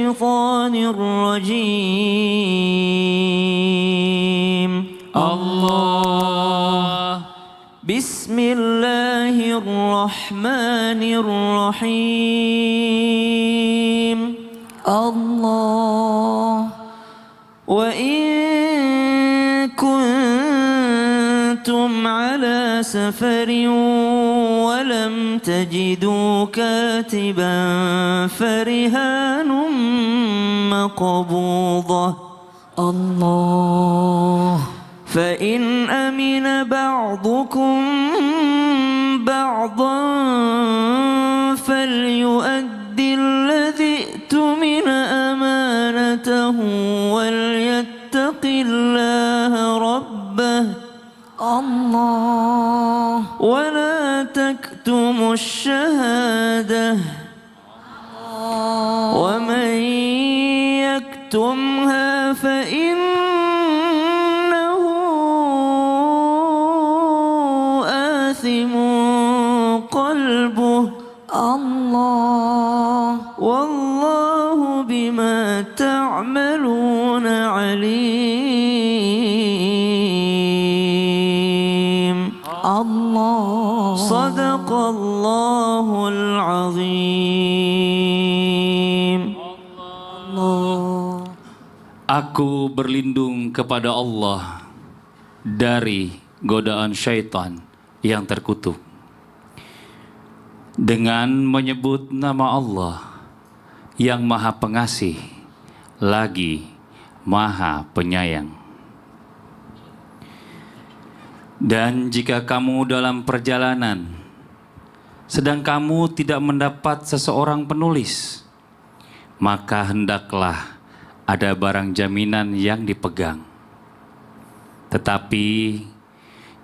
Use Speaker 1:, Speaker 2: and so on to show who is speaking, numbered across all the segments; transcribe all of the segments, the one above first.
Speaker 1: الشيطان الرجيم
Speaker 2: الله
Speaker 1: بسم الله الرحمن الرحيم
Speaker 3: الله
Speaker 1: وإن كنتم على سفر ولم تجدوا كاتبا فرهان مقبوضة
Speaker 3: الله
Speaker 1: فإن أمن بعضكم بعضا فليؤدي الذي ائتمن أمانته وليتق الله ربه
Speaker 3: الله
Speaker 1: ولا تكتموا الشهادة ومن يكتمها فإنه آثم قلبه
Speaker 3: الله
Speaker 1: والله بما تعملون عليم
Speaker 3: الله
Speaker 1: صدق الله العظيم.
Speaker 3: الله
Speaker 2: Aku berlindung kepada Allah dari godaan syaitan yang terkutuk dengan menyebut nama Allah yang Maha Pengasih lagi Maha Penyayang. Dan jika kamu dalam perjalanan sedang kamu tidak mendapat seseorang penulis, maka hendaklah ada barang jaminan yang dipegang. Tetapi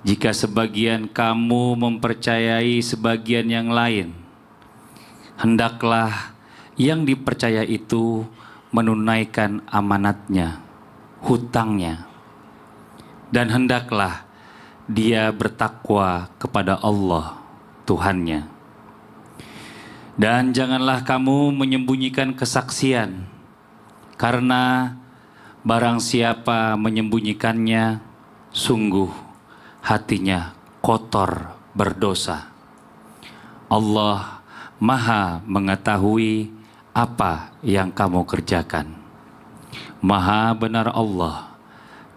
Speaker 2: jika sebagian kamu mempercayai sebagian yang lain, hendaklah yang dipercaya itu menunaikan amanatnya, hutangnya, dan hendaklah dia bertakwa kepada Allah Tuhannya. Dan janganlah kamu menyembunyikan kesaksian, karena barang siapa menyembunyikannya, sungguh hatinya kotor berdosa. Allah Maha mengetahui apa yang kamu kerjakan. Maha benar Allah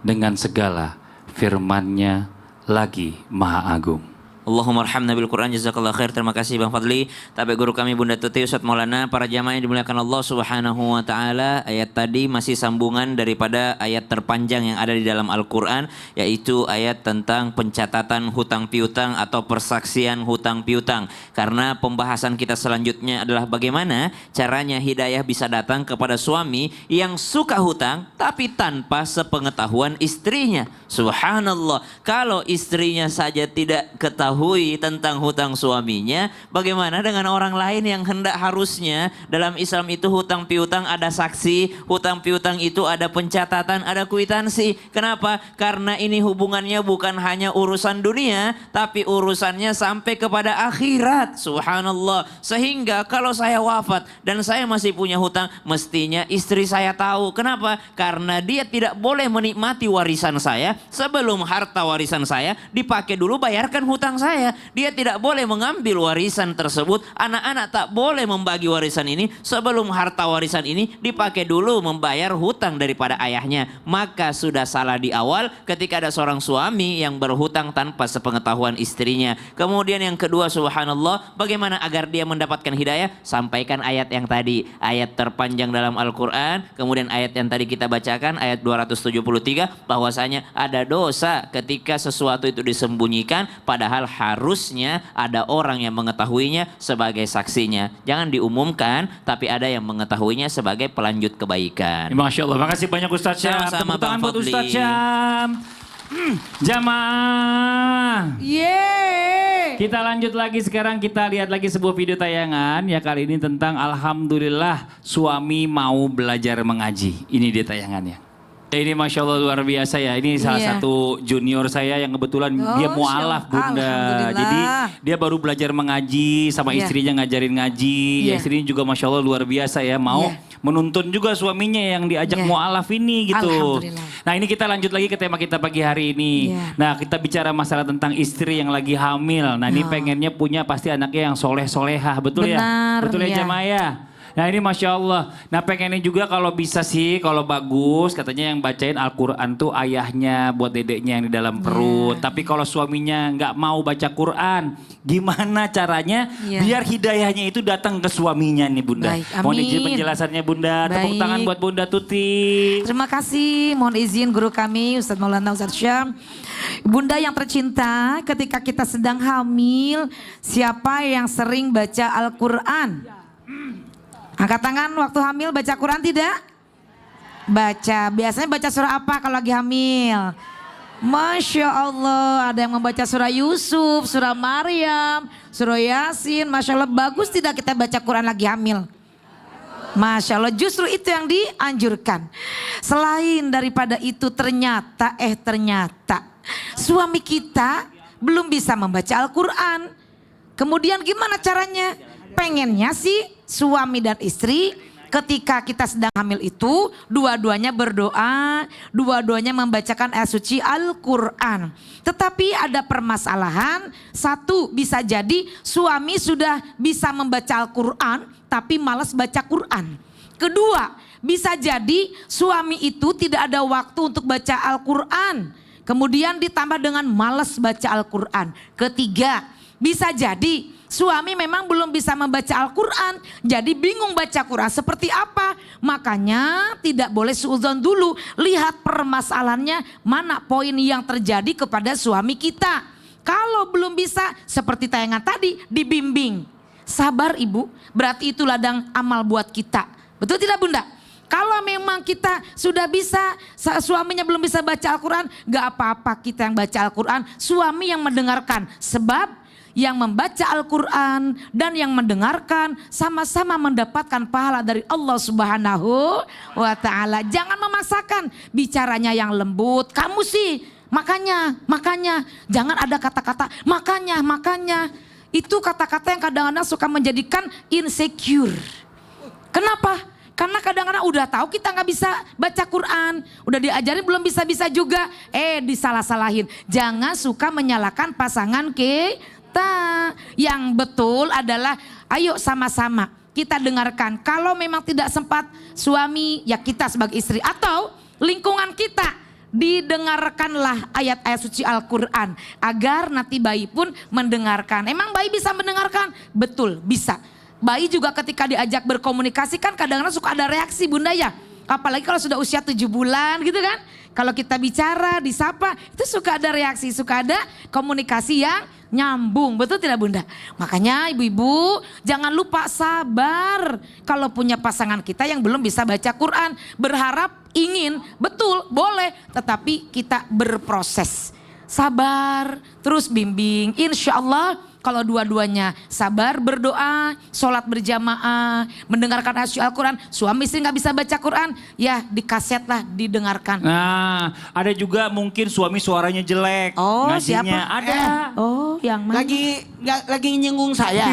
Speaker 2: dengan segala firman-Nya lagi Maha Agung.
Speaker 1: Allahumma arhamna bil Quran, jazakallah khair. Terima kasih Bang Fadli, tabe guru kami Bunda Tuti, Ustaz Maulana, para jamaah yang dimuliakan Allah Subhanahu wa taala. Ayat tadi masih sambungan daripada ayat terpanjang yang ada di dalam Al-Qur'an, yaitu ayat tentang pencatatan hutang piutang atau persaksian hutang piutang. Karena pembahasan kita selanjutnya adalah bagaimana caranya hidayah bisa datang kepada suami yang suka hutang tapi tanpa sepengetahuan istrinya. Subhanallah, kalau istrinya saja tidak ketahui tentang hutang suaminya, bagaimana dengan orang lain yang hendak harusnya dalam Islam itu hutang piutang ada saksi, hutang piutang itu ada pencatatan, ada kwitansi. Kenapa? Karena ini hubungannya bukan hanya urusan dunia, tapi urusannya sampai kepada akhirat. Subhanallah. Sehingga kalau saya wafat dan saya masih punya hutang, mestinya istri saya tahu. Kenapa? Karena dia tidak boleh menikmati warisan saya sebelum harta warisan saya dipakai dulu bayarkan hutang saya. Dia tidak boleh mengambil warisan tersebut. Anak-anak tak boleh membagi warisan ini sebelum harta warisan ini dipakai dulu membayar hutang daripada ayahnya. Maka sudah salah di awal ketika ada seorang suami yang berhutang tanpa sepengetahuan istrinya. Kemudian yang kedua, subhanallah, bagaimana agar dia mendapatkan hidayah? Sampaikan ayat yang tadi, ayat terpanjang dalam Al-Quran. Kemudian ayat yang tadi kita bacakan, ayat 273, bahwasanya ada dosa ketika sesuatu itu disembunyikan, padahal harusnya ada orang yang mengetahuinya sebagai saksinya. Jangan diumumkan, tapi ada yang mengetahuinya sebagai pelanjut kebaikan.
Speaker 2: Masya Allah, makasih banyak Ustaz Syam.
Speaker 1: Sama-sama,
Speaker 2: Tepuk tangan
Speaker 1: Bang
Speaker 2: buat
Speaker 1: Fadli.
Speaker 2: Ustaz Syam. Jamaah.
Speaker 3: Yeay.
Speaker 2: Kita lanjut lagi sekarang, kita lihat lagi sebuah video tayangan ya, kali ini tentang alhamdulillah suami mau belajar mengaji. Ini dia tayangannya. Ini Masya Allah luar biasa ya. Ini salah
Speaker 3: Iya.
Speaker 2: satu junior saya yang kebetulan dia mualaf Bunda.
Speaker 3: Alhamdulillah.
Speaker 2: Jadi dia baru belajar mengaji sama
Speaker 3: Iya.
Speaker 2: istrinya ngajarin ngaji. Ya,
Speaker 3: Iya.
Speaker 2: istrinya juga Masya Allah luar biasa ya. Mau
Speaker 3: Iya.
Speaker 2: menuntun juga suaminya yang diajak
Speaker 3: Iya.
Speaker 2: mualaf ini gitu.
Speaker 3: Alhamdulillah.
Speaker 2: Nah ini kita lanjut lagi ke tema kita pagi hari ini.
Speaker 3: Iya.
Speaker 2: Nah kita bicara masalah tentang istri yang lagi hamil. Nah ini pengennya punya pasti anaknya yang soleh-solehah. Betul ya?
Speaker 3: Benar,
Speaker 2: Betul ya
Speaker 3: iya.
Speaker 2: jamaah ya? Nah ini Masya Allah. Nah pengennya juga kalau bisa sih, kalau bagus katanya yang bacain Al-Quran tuh ayahnya buat dedeknya yang di dalam perut. Tapi kalau suaminya nggak mau baca Quran, gimana caranya
Speaker 3: Iya.
Speaker 2: biar hidayahnya itu datang ke suaminya nih Bunda.
Speaker 3: Baik,
Speaker 2: Mohon izin
Speaker 3: amin.
Speaker 2: penjelasannya Bunda. Tepuk
Speaker 3: Baik.
Speaker 2: tangan buat Bunda Tuti.
Speaker 3: Terima kasih, mohon izin guru kami Ustadz Maulana Ustadz Syam. Bunda yang tercinta, ketika kita sedang hamil, siapa yang sering baca Al-Quran? Angkat tangan waktu hamil baca Quran tidak? Baca, biasanya baca surah apa kalau lagi hamil? Masya Allah, ada yang membaca surah Yusuf, surah Maryam, surah Yasin. Masya Allah, bagus tidak kita baca Quran lagi hamil? Masya Allah, justru itu yang dianjurkan. Selain daripada itu ternyata suami kita belum bisa membaca Al-Quran. Kemudian gimana caranya? Pengennya sih suami dan istri ketika kita sedang hamil itu dua-duanya berdoa, dua-duanya membacakan ayat suci Al-Quran. Tetapi ada permasalahan, satu bisa jadi suami sudah bisa membaca Al-Quran tapi malas baca Quran. Kedua, bisa jadi suami itu tidak ada waktu untuk baca Al-Quran. Kemudian ditambah dengan malas baca Al-Quran. Ketiga, bisa jadi suami memang belum bisa membaca Al-Quran, jadi bingung baca Quran seperti apa. Makanya tidak boleh suudzon dulu, lihat permasalahannya mana poin yang terjadi kepada suami kita. Kalau belum bisa seperti tayangan tadi dibimbing. Sabar ibu, berarti itu ladang amal buat kita. Betul tidak Bunda? Kalau memang kita sudah bisa, suaminya belum bisa baca Al-Quran, gak apa-apa kita yang baca Al-Quran, suami yang mendengarkan. Sebab yang membaca Al-Quran dan yang mendengarkan sama-sama mendapatkan pahala dari Allah Subhanahu wa Ta'ala. Jangan memaksakan bicaranya yang lembut. Kamu sih makanya jangan ada kata-kata makanya. Itu kata-kata yang kadang-kadang suka menjadikan insecure. Kenapa? Karena kadang-kadang udah tahu kita nggak bisa baca Quran, udah diajarin belum bisa-bisa juga, disalah-salahin. Jangan suka menyalahkan pasangan kita. Yang betul adalah ayo sama-sama kita dengarkan. Kalau memang tidak sempat suami, ya kita sebagai istri atau lingkungan kita, didengarkanlah ayat-ayat suci Al-Quran agar nanti bayi pun mendengarkan. Emang bayi bisa mendengarkan? Betul, bisa. Bayi juga ketika diajak berkomunikasi kan kadang-kadang suka ada reaksi Bunda ya. Apalagi kalau sudah usia 7 bulan gitu kan. Kalau kita bicara, disapa, itu suka ada reaksi, suka ada komunikasi yang nyambung. Betul tidak Bunda? Makanya ibu-ibu jangan lupa sabar. Kalau punya pasangan kita yang belum bisa baca Quran. Berharap, ingin, betul, boleh. Tetapi kita berproses. Sabar, terus bimbing. Insya Allah kalau dua-duanya sabar, berdoa, sholat berjamaah, mendengarkan ayat Al-Quran. Suami istri gak bisa baca Quran, ya dikaset lah, didengarkan.
Speaker 2: Nah, ada juga mungkin suami suaranya jelek.
Speaker 3: Oh,
Speaker 2: ngajinya.
Speaker 3: siapa?
Speaker 2: Ada.
Speaker 3: Oh, yang mana?
Speaker 4: Lagi nyinggung saya.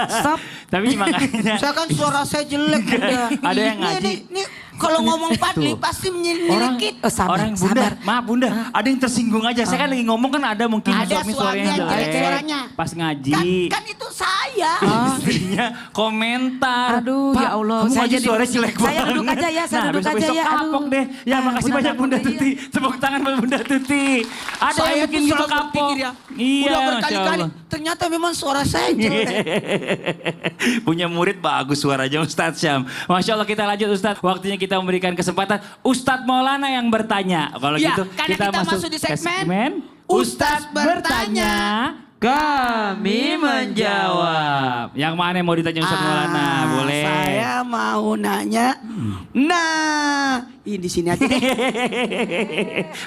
Speaker 3: Stop.
Speaker 2: Tapi makanya
Speaker 4: Saya kan suara saya jelek. Bunda.
Speaker 2: ada yang ngaji.
Speaker 4: Ini kalau ngomong Fadli pasti menyelidiki.
Speaker 3: Sabar,
Speaker 2: Orang Bunda,
Speaker 3: sabar.
Speaker 2: maaf Bunda, ada yang tersinggung aja. Saya kan lagi ngomong kan ada mungkin
Speaker 4: Ada
Speaker 2: suami
Speaker 4: suami
Speaker 2: suaranya
Speaker 4: yang jelek
Speaker 2: jelek.
Speaker 4: suaranya.
Speaker 2: Pas ngaji.
Speaker 4: Kan itu saya.
Speaker 2: Istrinya komentar.
Speaker 3: Aduh,
Speaker 2: "Pak,
Speaker 3: ya Allah,
Speaker 2: kamu
Speaker 3: saya
Speaker 2: ngaji
Speaker 3: jadi-
Speaker 2: suara jelek banget."
Speaker 3: saya duduk aja ya, saya
Speaker 2: nah,
Speaker 3: duduk
Speaker 2: besok-besok
Speaker 3: aja ya, aduh.
Speaker 2: kapok deh. Ya makasih
Speaker 3: Benar,
Speaker 2: banyak Bunda
Speaker 3: Bunda,
Speaker 2: Tuti. Tepuk tangan buat Bunda Tuti. Ada
Speaker 4: Saya
Speaker 2: yang bikin
Speaker 4: tuh
Speaker 2: gitu
Speaker 4: selalu
Speaker 2: kapok.
Speaker 4: berpikir ya.
Speaker 2: Iya,
Speaker 4: Udah
Speaker 2: Masya
Speaker 4: berkali-kali.
Speaker 2: Allah.
Speaker 4: Ternyata memang suara saya jelek.
Speaker 2: Punya murid bagus suaranya Ustadz Syam. Masya Allah, kita lanjut Ustadz. Waktunya kita memberikan kesempatan Ustadz Maulana yang bertanya. Kalau
Speaker 4: Ya,
Speaker 2: gitu
Speaker 4: karena kita masuk di
Speaker 2: ke
Speaker 4: segmen
Speaker 2: Ustadz bertanya. Kami menjawab. Yang mana yang mau ditanya Ustadz Maulana? Boleh.
Speaker 4: Saya mau nanya. Nah, ini di sini aja deh.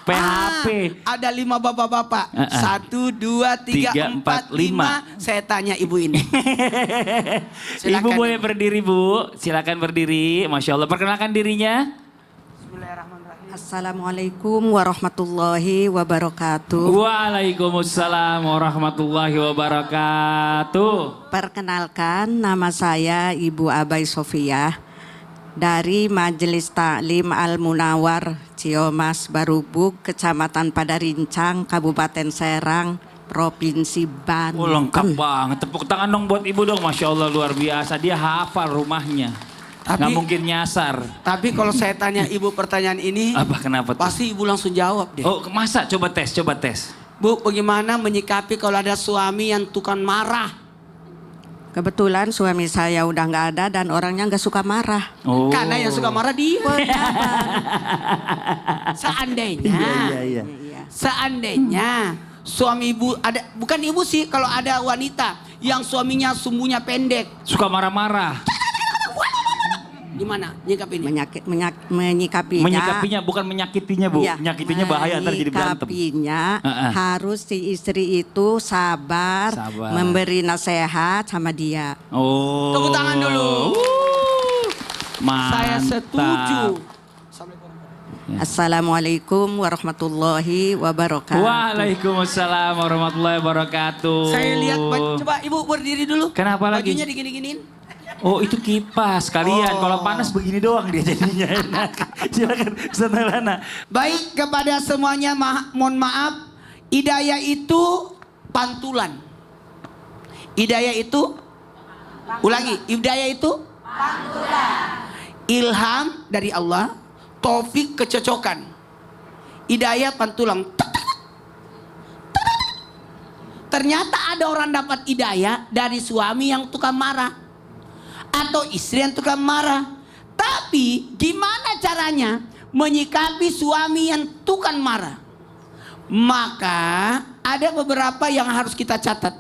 Speaker 2: PHP.
Speaker 4: Ada 5 bapak-bapak. 1, 2, 3, 4, 5. Saya tanya ibu ini.
Speaker 2: Ibu
Speaker 4: Silakan,
Speaker 2: boleh
Speaker 4: Ibu.
Speaker 2: berdiri Bu. Silakan berdiri. Masya Allah. Perkenalkan dirinya.
Speaker 4: Bismillahirrahmanirrahim.
Speaker 5: Assalamualaikum warahmatullahi wabarakatuh.
Speaker 2: Waalaikumsalam warahmatullahi wabarakatuh.
Speaker 5: Perkenalkan, nama saya Ibu Abai Sofia dari Majelis Taklim Al-Munawar Ciomas Barubuk, Kecamatan Padarincang, Kabupaten Serang, Provinsi Banten.
Speaker 2: Oh, lengkap banget. Tepuk tangan dong buat ibu dong. Masya Allah luar biasa. Dia hafal rumahnya. Nggak mungkin nyasar.
Speaker 4: Tapi kalau saya tanya ibu pertanyaan ini,
Speaker 2: Apa kenapa tuh?
Speaker 4: pasti ibu langsung jawab deh.
Speaker 2: Oh masa? Coba tes.
Speaker 4: Bu, bagaimana menyikapi kalau ada suami yang tukang marah?
Speaker 5: Kebetulan suami saya udah nggak ada dan orangnya nggak suka marah.
Speaker 2: Oh.
Speaker 4: Karena yang suka marah dia. Seandainya,
Speaker 5: Iya.
Speaker 4: seandainya suami ibu ada, bukan ibu sih, kalau ada wanita yang suaminya sumbunya pendek,
Speaker 2: Suka marah-marah.
Speaker 4: gimana nyikapinnya?
Speaker 5: Menyikapinya.
Speaker 2: Menyikapinya bukan menyakitinya bu.
Speaker 5: Iya,
Speaker 2: Menyakitinya bahaya ntar jadi berantem.
Speaker 5: menyikapinya
Speaker 2: Heeh.
Speaker 5: harus si istri itu sabar,
Speaker 2: Sabar.
Speaker 5: memberi nasihat sama dia.
Speaker 2: Oh.
Speaker 4: Tepuk tangan dulu.
Speaker 2: Mantap.
Speaker 4: Saya setuju.
Speaker 5: Assalamualaikum warahmatullahi wabarakatuh.
Speaker 2: Waalaikumsalam warahmatullahi wabarakatuh.
Speaker 4: Saya lihat, coba ibu berdiri dulu.
Speaker 2: Kenapa lagi?
Speaker 4: Bajunya digini-giniin.
Speaker 2: Oh itu kipas kalian.
Speaker 4: Oh.
Speaker 2: Kalau panas begini doang dia jadinya enak. Silakan Ustaz Maulana.
Speaker 4: Baik, kepada semuanya mohon maaf, hidayah itu pantulan. Hidayah itu ulangi, hidayah itu pantulan. Ilham dari Allah, taufik kecocokan. Hidayah pantulan. Ternyata ada orang dapat hidayah dari suami yang tukang marah atau istri yang tukang marah. Tapi gimana caranya menyikapi suami yang tukang marah? Maka ada beberapa yang harus kita catat.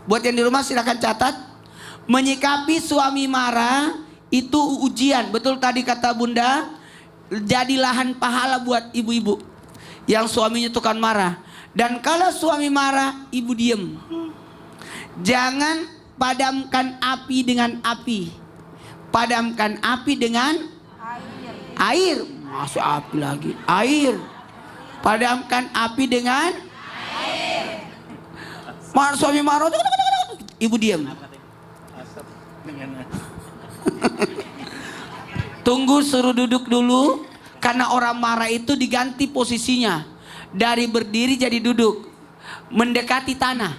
Speaker 4: Buat yang di rumah silakan catat. Menyikapi suami marah itu ujian. Betul tadi kata Bunda, jadi lahan pahala buat ibu-ibu yang suaminya tukang marah. Dan kalau suami marah, ibu diem. Jangan padamkan api dengan api. Padamkan api dengan air. Masuk api lagi. Air. Padamkan api dengan air. Suami marah, ibu diam. Tunggu, suruh duduk dulu. Karena orang marah itu diganti posisinya. Dari berdiri jadi duduk. Mendekati tanah.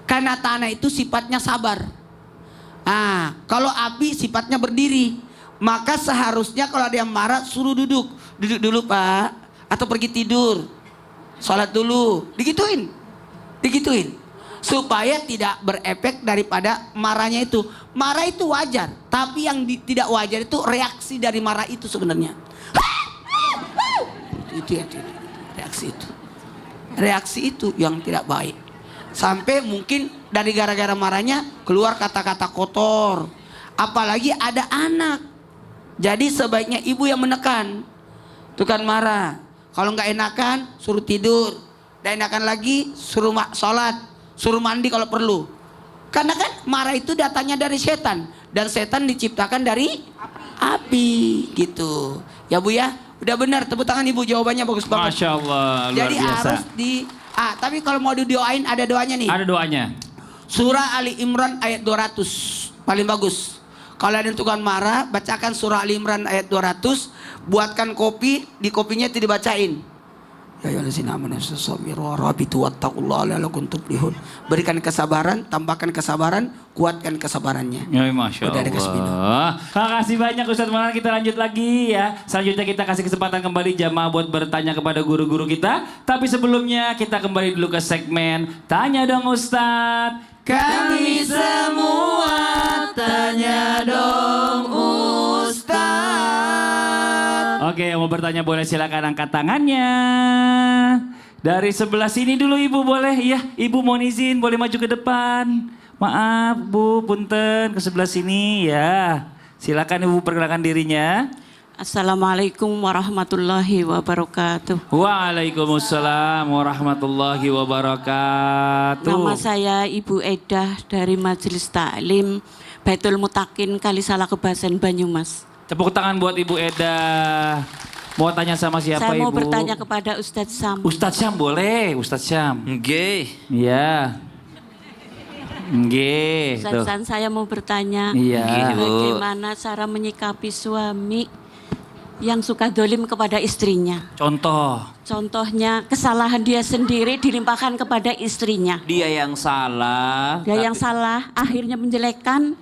Speaker 4: Karena tanah itu sifatnya sabar. Kalau api sifatnya berdiri. Maka seharusnya kalau ada yang marah suruh duduk. Duduk dulu Pak. Atau pergi tidur. Sholat dulu. Digituin. Supaya tidak berefek daripada marahnya itu. Marah itu wajar. Tapi yang tidak wajar itu reaksi dari marah itu sebenarnya. Itu. Reaksi itu yang tidak baik. Sampai mungkin dari gara-gara marahnya keluar kata-kata kotor. Apalagi ada anak. Jadi sebaiknya ibu yang menekan. Itu kan marah. Kalau nggak enakan suruh tidur. Dan enakan lagi suruh sholat. Suruh mandi kalau perlu. Karena kan marah itu datangnya dari setan. Dan setan diciptakan dari api. Gitu. Ya Bu ya. Udah benar. Tepuk tangan ibu, jawabannya bagus banget.
Speaker 2: Masya Allah luar
Speaker 4: Jadi
Speaker 2: biasa.
Speaker 4: harus tapi kalau mau didoain ada doanya nih.
Speaker 2: Ada doanya.
Speaker 4: Surah Ali Imran ayat 200 paling bagus. Kalau ada yang tukang marah, bacakan surah Ali Imran ayat 200. Buatkan kopi, di kopinya itu dibacain. Ya ayyuhallazina amanu sabiru warabitu wattaqullaha la'allakum tuflihun. Berikan kesabaran, tambahkan kesabaran, kuatkan kesabarannya.
Speaker 2: Ya, Masya
Speaker 4: Udah ada kesempatan.
Speaker 2: Allah. Makasih banyak Ustaz Maulana. Kita lanjut lagi ya. Selanjutnya kita kasih kesempatan kembali jamaah buat bertanya kepada guru-guru kita. Tapi sebelumnya kita kembali dulu ke segmen Tanya Dong Ustaz.
Speaker 4: Kami semua tanya dong Ustaz.
Speaker 2: Oke, yang mau bertanya boleh silakan angkat tangannya. Dari sebelah sini dulu Ibu boleh. Iya, Ibu mohon izin boleh maju ke depan. Maaf Bu, punten ke sebelah sini ya. Silakan Ibu perkenalkan dirinya.
Speaker 6: Assalamualaikum warahmatullahi wabarakatuh.
Speaker 2: Waalaikumsalam warahmatullahi wabarakatuh.
Speaker 6: Nama saya Ibu Edah dari Majelis Taklim Baitul Mutakin Kalisala Kebasan Banyumas.
Speaker 2: Tepuk tangan buat Ibu Eda. Mau tanya sama siapa
Speaker 6: Saya mau
Speaker 2: Ibu?
Speaker 6: bertanya kepada Ustadz Sam.
Speaker 2: Ustadz Syam boleh, Ustadz Syam.
Speaker 1: Nggih.
Speaker 2: Iya. Nggih.
Speaker 6: Ustadz
Speaker 2: Tuh.
Speaker 6: Sam, saya mau bertanya.
Speaker 2: Iya.
Speaker 1: Nggih, Bu.
Speaker 6: Bagaimana cara menyikapi suami yang suka dolim kepada istrinya?
Speaker 2: Contoh.
Speaker 6: Contohnya kesalahan dia sendiri dilimpahkan kepada istrinya.
Speaker 1: Dia yang salah.
Speaker 6: Dia yang salah akhirnya menjelekkan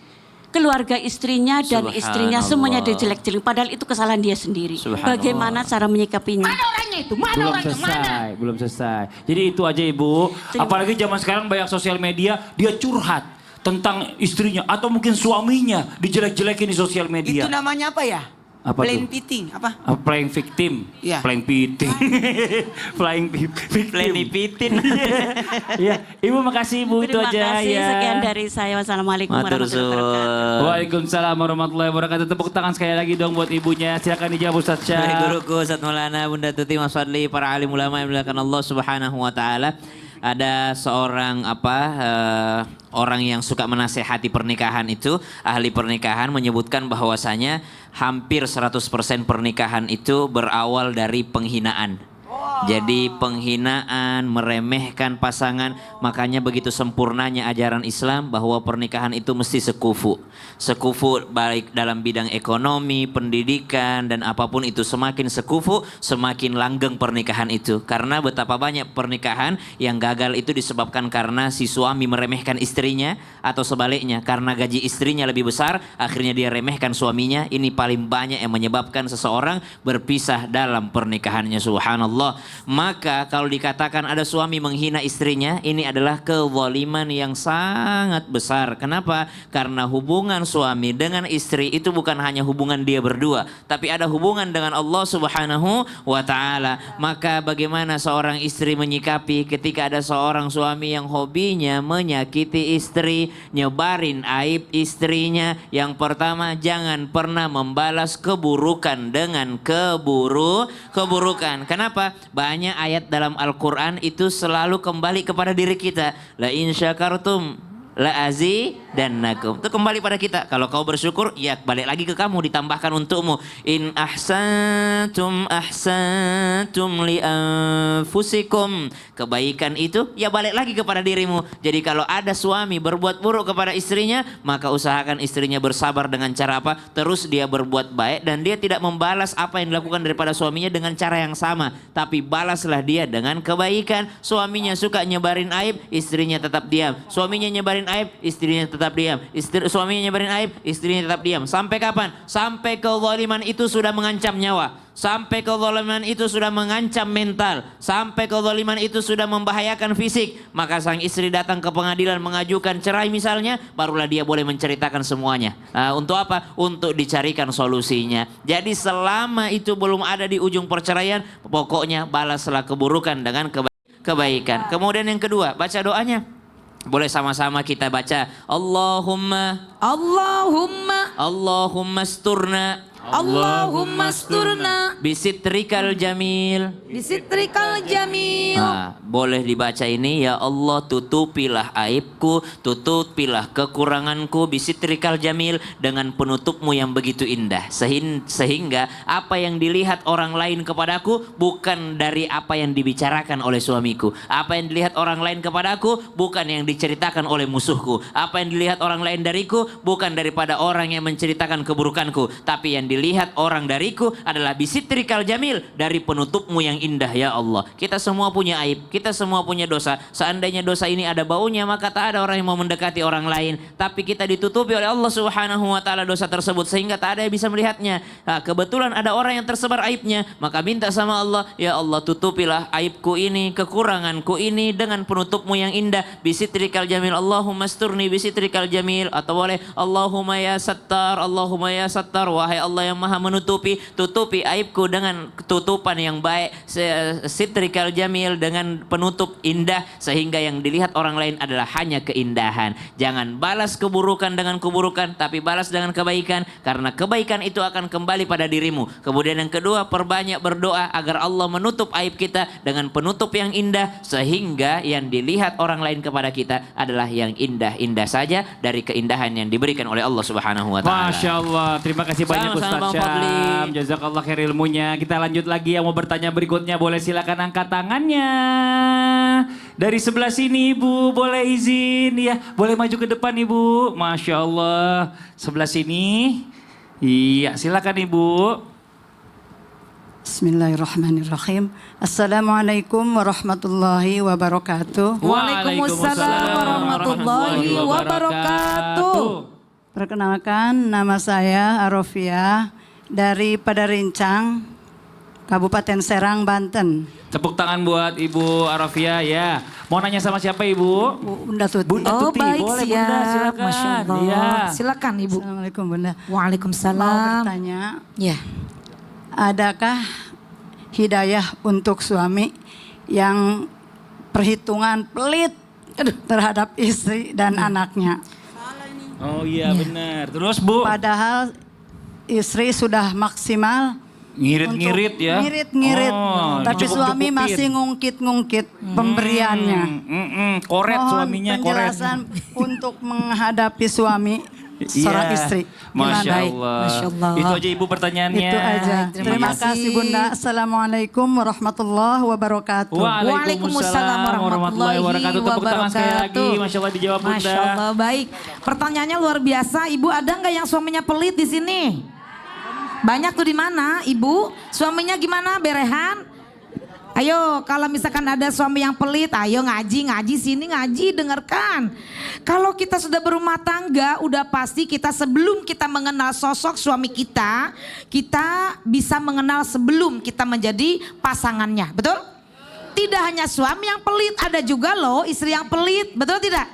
Speaker 6: keluarga istrinya dan istrinya semuanya
Speaker 1: Subhanallah.
Speaker 6: dijelek-jelek. Padahal itu kesalahan dia sendiri.
Speaker 1: Subhanallah.
Speaker 6: Bagaimana cara menyikapinya?
Speaker 4: Mana orangnya itu? Mana
Speaker 2: Belum
Speaker 4: orangnya? Mana?
Speaker 2: selesai, belum selesai. Jadi itu aja Ibu. Apalagi zaman sekarang banyak sosial media, dia curhat tentang istrinya atau mungkin suaminya dijelek-jelekin di sosial media.
Speaker 4: Itu namanya apa ya?
Speaker 2: Apa
Speaker 4: Plain
Speaker 2: tuh?
Speaker 4: pitting. Apa?
Speaker 2: Playing victim,
Speaker 4: Iya.
Speaker 2: playing victim, playing victim.
Speaker 1: Plenipitin.
Speaker 2: Iya, Ibu makasih Ibu itu
Speaker 6: Terima
Speaker 2: aja
Speaker 6: kasih,
Speaker 2: ya.
Speaker 6: sekian dari saya. Wassalamualaikum
Speaker 1: Matur
Speaker 6: warahmatullahi wabarakatuh.
Speaker 1: suwun.
Speaker 2: Waalaikumsalam warahmatullahi wabarakatuh. Tepuk tangan sekali lagi dong buat ibunya. Silakan dijawab Ustaz
Speaker 1: Baik
Speaker 2: Syah.
Speaker 1: guruku Ustaz Maulana, Bunda Tuti, Mas Fadli, para alim ulama yang dimuliakan Allah Subhanahu wa taala. Ada seorang orang yang suka menasehati pernikahan itu, ahli pernikahan menyebutkan bahwasanya hampir 100% pernikahan itu berawal dari penghinaan. Jadi penghinaan, meremehkan pasangan, makanya begitu sempurnanya ajaran Islam bahwa pernikahan itu mesti sekufu. Sekufu baik dalam bidang ekonomi, pendidikan, dan apapun itu semakin sekufu, semakin langgeng pernikahan itu. Karena betapa banyak pernikahan yang gagal itu disebabkan karena si suami meremehkan istrinya, atau sebaliknya karena gaji istrinya lebih besar, akhirnya dia remehkan suaminya. Ini paling banyak yang menyebabkan seseorang berpisah dalam pernikahannya, subhanallah. Maka kalau dikatakan ada suami menghina istrinya, ini adalah kezaliman yang sangat besar. Kenapa? Karena hubungan suami dengan istri itu bukan hanya hubungan dia berdua, tapi ada hubungan dengan Allah Subhanahu wa taala. Maka bagaimana seorang istri menyikapi ketika ada seorang suami yang hobinya menyakiti istri, nyebarin aib istrinya? Yang pertama, jangan pernah membalas keburukan dengan keburukan. Kenapa? Banyak ayat dalam Al-Quran itu selalu kembali kepada diri kita. La in syakartum la azidannakum. Itu kembali pada kita. Kalau kau bersyukur, ya balik lagi ke kamu, ditambahkan untukmu. In ahsantum li anfusikum. Kebaikan itu ya balik lagi kepada dirimu. Jadi kalau ada suami berbuat buruk kepada istrinya, maka usahakan istrinya bersabar dengan cara apa? Terus dia berbuat baik dan dia tidak membalas apa yang dilakukan daripada suaminya dengan cara yang sama, tapi balaslah dia dengan kebaikan. Suaminya suka nyebarin aib, istrinya tetap diam. Suaminya nyebarin aib, istrinya tetap diam. Suaminya nyebarin aib, istrinya tetap diam. Sampai kapan? Sampai kezaliman itu sudah mengancam nyawa. Sampai kezaliman itu sudah mengancam mental. Sampai kezaliman itu sudah membahayakan fisik. Maka sang istri datang ke pengadilan mengajukan cerai misalnya, barulah dia boleh menceritakan semuanya. Untuk apa? Untuk dicarikan solusinya. Jadi selama itu belum ada di ujung perceraian, pokoknya balaslah keburukan dengan kebaikan. Kemudian yang kedua, baca doanya. Boleh sama-sama kita baca. Allahumma asturna
Speaker 3: Allahumma asturna
Speaker 1: bisitrikal jamil.
Speaker 3: bisitrikal jamil.
Speaker 1: Boleh dibaca ini, ya Allah tutupilah aibku, tutupilah kekuranganku, bisitrikal jamil, dengan penutupmu yang begitu indah. Sehingga apa yang dilihat orang lain kepadaku bukan dari apa yang dibicarakan oleh suamiku. Apa yang dilihat orang lain kepadaku bukan yang diceritakan oleh musuhku. Apa yang dilihat orang lain dariku bukan daripada orang yang menceritakan keburukanku, tapi yang dilihat orang dariku adalah bisitrikal jamil, dari penutupmu yang indah, ya Allah. Kita semua punya aib, kita semua punya dosa. Seandainya dosa ini ada baunya, maka tak ada orang yang mau mendekati orang lain. Tapi kita ditutupi oleh Allah Subhanahu wa taala dosa tersebut, sehingga tak ada yang bisa melihatnya. Kebetulan ada orang yang tersebar aibnya, maka minta sama Allah, ya Allah tutupilah aibku ini, kekuranganku ini dengan penutupmu yang indah, bisitrikal jamil. Allahumma asturni bisitrikal jamil. Atau boleh Allahumma ya sattar, Allahumma ya sattar, wahai Allah yang maha menutupi, tutupi aibku dengan tutupan yang baik, sitrikal jamil, dengan penutup indah, sehingga yang dilihat orang lain adalah hanya keindahan. Jangan balas keburukan dengan keburukan, tapi balas dengan kebaikan, karena kebaikan itu akan kembali pada dirimu. Kemudian yang kedua, perbanyak berdoa agar Allah menutup aib kita dengan penutup yang indah, sehingga yang dilihat orang lain kepada kita adalah yang indah-indah saja dari keindahan yang diberikan oleh Allah Subhanahu wa taala.
Speaker 2: Masya Allah, terima kasih banyak
Speaker 1: Sama-sama. Bang
Speaker 2: Ustaz
Speaker 1: Fadli.
Speaker 2: Syam. Jazakallah khair ilmunya. Kita lanjut lagi, yang mau bertanya berikutnya boleh silakan angkat tangannya. Dari sebelah sini Ibu, boleh izin ya. Boleh maju ke depan Ibu. Masya Allah. Sebelah sini. Iya, silakan Ibu.
Speaker 5: Bismillahirrahmanirrahim. Assalamualaikum warahmatullahi wabarakatuh.
Speaker 3: Waalaikumsalam warahmatullahi wabarakatuh.
Speaker 5: Perkenalkan, nama saya Arofia dari Padarincang, Kabupaten Serang, Banten.
Speaker 2: Tepuk tangan buat Ibu Arafia ya. Mau nanya sama siapa Ibu?
Speaker 5: Bunda Tuti.
Speaker 2: Bunda
Speaker 3: Oh
Speaker 2: Tuti,
Speaker 3: baik,
Speaker 2: boleh
Speaker 3: siap.
Speaker 2: Bunda, silakan.
Speaker 3: Masya Allah.
Speaker 2: Iya.
Speaker 3: Silakan Ibu.
Speaker 5: Assalamualaikum Bunda. Mau
Speaker 3: Waalaikumsalam.
Speaker 5: bertanya,
Speaker 3: Ya.
Speaker 5: adakah hidayah untuk suami yang perhitungan pelit terhadap istri dan anaknya?
Speaker 2: Oh iya benar. Terus Bu?
Speaker 5: Padahal istri sudah maksimal
Speaker 2: Ngirit-ngirit ya?
Speaker 5: Ngirit-ngirit.
Speaker 2: Oh,
Speaker 5: Tapi suami
Speaker 2: dicukup-cukupin.
Speaker 5: masih ngungkit-ngungkit pemberiannya.
Speaker 2: Koret
Speaker 5: Mohon
Speaker 2: suaminya, koret.
Speaker 5: penjelasan untuk menghadapi suami seorang
Speaker 2: Iya.
Speaker 5: istri.
Speaker 2: Masya
Speaker 5: Gimana?
Speaker 2: Allah.
Speaker 3: Masya Allah.
Speaker 2: Itu aja Ibu pertanyaannya.
Speaker 5: Itu aja.
Speaker 3: Terima
Speaker 5: Terima
Speaker 3: kasih.
Speaker 5: kasih Bunda. Assalamualaikum warahmatullahi wabarakatuh.
Speaker 3: Waalaikumsalam warahmatullahi
Speaker 2: Tepuk tangan sekali lagi.
Speaker 3: wabarakatuh.
Speaker 2: Masya Allah dijawab Bunda.
Speaker 3: Masya Allah, baik. Pertanyaannya luar biasa. Ibu ada nggak yang suaminya pelit di sini? Banyak tuh di mana, Ibu? Suaminya gimana? Berehan? Ayo, kalau misalkan ada suami yang pelit, ayo ngaji sini ngaji, dengarkan. Kalau kita sudah berumah tangga, udah pasti kita sebelum kita mengenal sosok suami kita bisa mengenal sebelum kita menjadi pasangannya, betul? Tidak hanya suami yang pelit, ada juga loh istri yang pelit, betul tidak?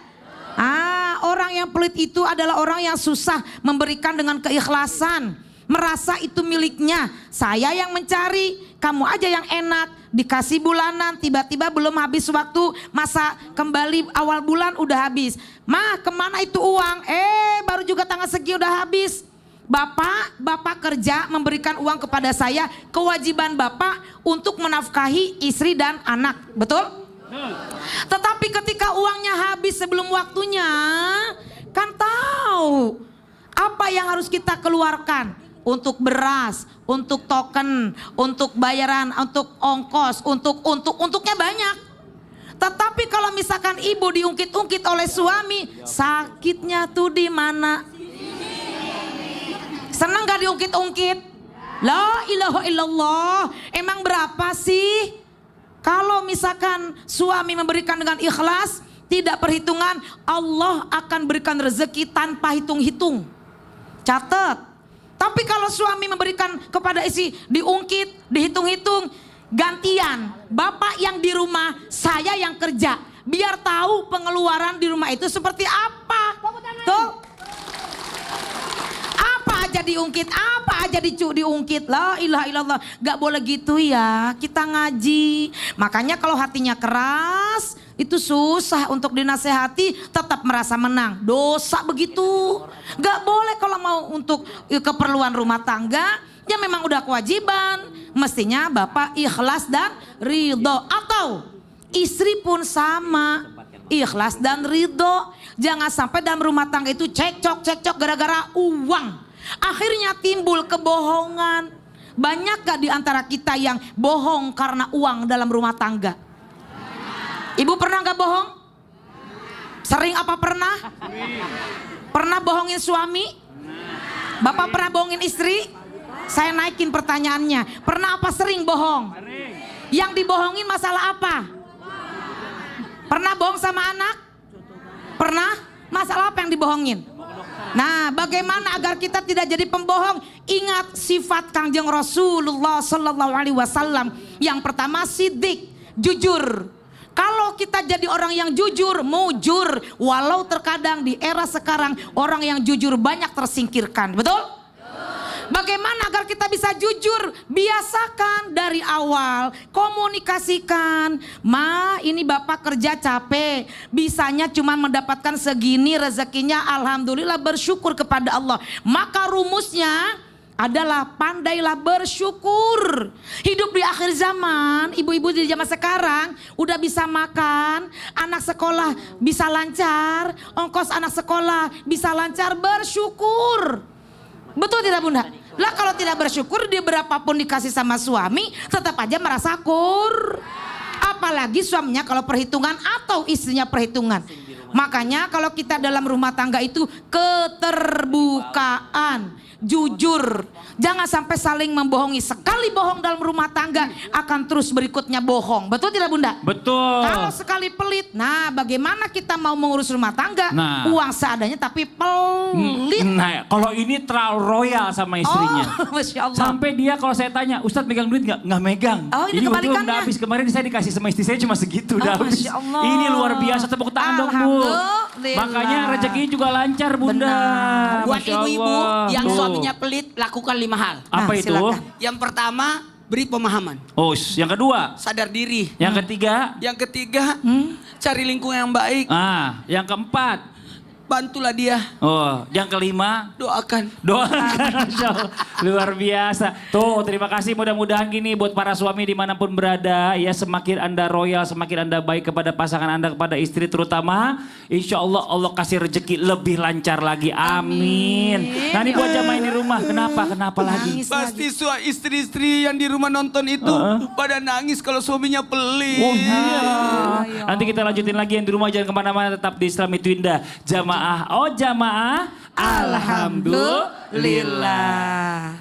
Speaker 3: Orang yang pelit itu adalah orang yang susah memberikan dengan keikhlasan. Merasa itu miliknya, saya yang mencari, kamu aja yang enak, dikasih bulanan, tiba-tiba belum habis waktu, masa kembali awal bulan udah habis. Mah kemana itu uang? Baru juga tanggal segi udah habis. Bapak kerja memberikan uang kepada saya, kewajiban Bapak untuk menafkahi istri dan anak, betul? Tetapi ketika uangnya habis sebelum waktunya, kan tahu apa yang harus kita keluarkan. Untuk beras, untuk token, untuk bayaran, untuk ongkos, untuknya banyak. Tetapi kalau misalkan ibu diungkit-ungkit oleh suami, sakitnya tuh di mana? Senang gak diungkit-ungkit? La ilaha illallah. Emang berapa sih? Kalau misalkan suami memberikan dengan ikhlas, tidak perhitungan, Allah akan berikan rezeki tanpa hitung-hitung. Catat. Tapi kalau suami memberikan kepada istri diungkit, dihitung-hitung, gantian. Bapak yang di rumah, saya yang kerja. Biar tahu pengeluaran di rumah itu seperti apa. Tuh. Apa aja diungkit, apa aja diungkit. La ilaha illallah. Gak boleh gitu ya, kita ngaji. Makanya kalau hatinya keras, itu susah untuk dinasehati, tetap merasa menang. Dosa begitu. Gak boleh kalau mau untuk keperluan rumah tangga, ya memang udah kewajiban. Mestinya Bapak ikhlas dan ridho. Atau istri pun sama, ikhlas dan ridho. Jangan sampai dalam rumah tangga itu cekcok gara-gara uang. Akhirnya timbul kebohongan. Banyak gak di antara kita yang bohong karena uang dalam rumah tangga? Ibu pernah gak bohong? Sering apa pernah? Pernah bohongin suami? Bapak pernah bohongin istri? Saya naikin pertanyaannya. Pernah apa sering bohong? Yang dibohongin masalah apa? Pernah bohong sama anak? Pernah? Masalah apa yang dibohongin? Nah, bagaimana agar kita tidak jadi pembohong? Ingat sifat Kangjeng Rasulullah Sallallahu Alaihi Wasallam. Yang pertama sidik, jujur. Kalau kita jadi orang yang jujur, mujur, walau terkadang di era sekarang orang yang jujur banyak tersingkirkan, betul? Bagaimana agar kita bisa jujur? Biasakan dari awal, komunikasikan. Ma, ini Bapak kerja capek, bisanya cuma mendapatkan segini rezekinya, alhamdulillah bersyukur kepada Allah. Maka rumusnya adalah pandailah bersyukur. Hidup di akhir zaman, ibu-ibu di zaman sekarang udah bisa makan, anak sekolah bisa lancar, ongkos anak sekolah bisa lancar, bersyukur. Betul tidak Bunda? Lah kalau tidak bersyukur dia berapapun dikasih sama suami tetap aja merasa kur. Apalagi suaminya kalau perhitungan atau istrinya perhitungan. Makanya kalau kita dalam rumah tangga itu keterbukaan, jujur. Jangan sampai saling membohongi. Sekali bohong dalam rumah tangga akan terus berikutnya bohong. Betul tidak Bunda?
Speaker 2: Betul.
Speaker 3: Kalau sekali pelit, nah bagaimana kita mau mengurus rumah tangga?
Speaker 2: Nah.
Speaker 3: Uang seadanya tapi pelit.
Speaker 2: Nah, kalau ini terlalu royal sama istrinya.
Speaker 3: Oh, Masya Allah.
Speaker 2: Sampai dia kalau saya tanya, Ustadz megang duit nggak? Nggak megang.
Speaker 3: Oh, ini
Speaker 2: Jadi betul
Speaker 3: kebalikannya.
Speaker 2: udah habis. Kemarin saya dikasih sama istri saya cuma segitu udah
Speaker 3: Oh,
Speaker 2: habis.
Speaker 3: Masya Allah.
Speaker 2: Ini luar biasa, tepuk tangan dong Bu.
Speaker 3: Alhamdulillah.
Speaker 2: Makanya rezekinya juga lancar Bunda.
Speaker 3: Benar.
Speaker 4: Buat
Speaker 2: Masya
Speaker 4: ibu-ibu
Speaker 2: Allah.
Speaker 4: yang
Speaker 2: Tuh.
Speaker 4: suaminya pelit, lakukan 5 hal.
Speaker 2: Apa
Speaker 3: Nah,
Speaker 2: itu?
Speaker 3: silakan.
Speaker 4: Yang pertama, beri pemahaman,
Speaker 2: Oh, yang kedua.
Speaker 4: sadar diri.
Speaker 2: Yang ketiga.
Speaker 4: Yang ketiga, cari lingkungan yang baik,
Speaker 2: Yang keempat.
Speaker 4: bantulah dia,
Speaker 2: Oh, yang kelima.
Speaker 4: doakan.
Speaker 2: Doakan, Masya Allah. Luar biasa. Tuh, terima kasih. Mudah-mudahan gini buat para suami dimanapun berada. Ya, semakin Anda royal, semakin Anda baik kepada pasangan Anda, kepada istri terutama. Insya Allah, Allah kasih rezeki lebih lancar lagi. Amin. Nah, ini buat jamaah di rumah. Kenapa lagi?
Speaker 4: Pasti istri-istri yang di rumah nonton itu pada nangis kalau suaminya pelit.
Speaker 2: Oh iya. Nanti kita lanjutin lagi yang di rumah. Jangan kemana-mana, tetap di Islam itu Indah. Jamaah. Oh jamaah. Alhamdulillah.